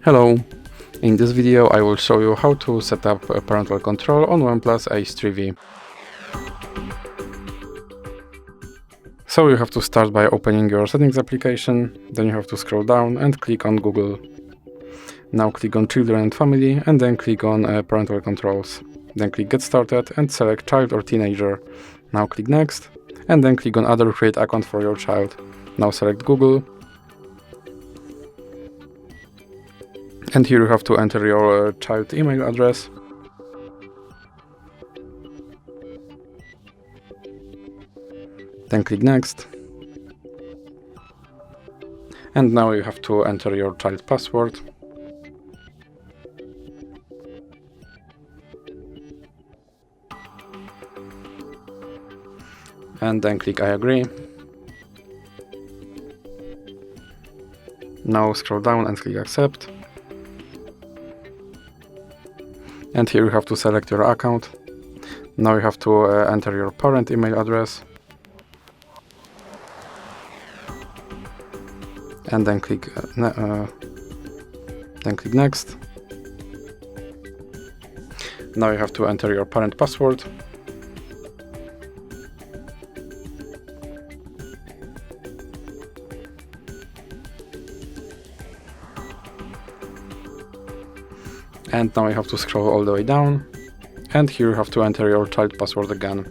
Hello! In this video I will show you how to set up a parental control on OnePlus Ace 3V. So you have to start by opening your settings application, then you have to scroll down and click on Google. Now click on Children and Family and then click on Parental Controls. Then click Get Started and select Child or Teenager. Now click Next and then click on Add or Create Account for your child. Now select Google. And here you have to enter your child email address. Then click Next. And now you have to enter your child password. And then click I agree. Now scroll down and click Accept. And here you have to select your account. Now you have to enter your parent email address. And then click Next. Now you have to enter your parent password. And now you have to scroll all the way down, and here you have to enter your child password again.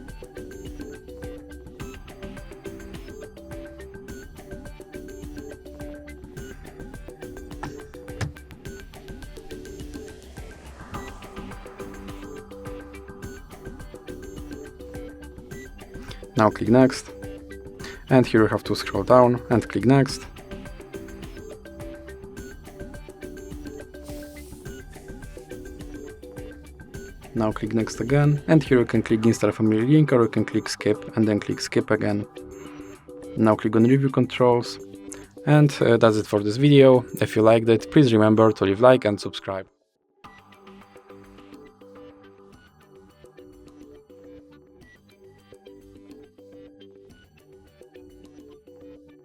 Now click Next, and here you have to scroll down and click Next. Now click Next again, and here you can click Install Family Link, or you can click Skip and then click Skip again. Now click on Review Controls, and that's it for this video. If you liked it, please remember to leave a like and subscribe.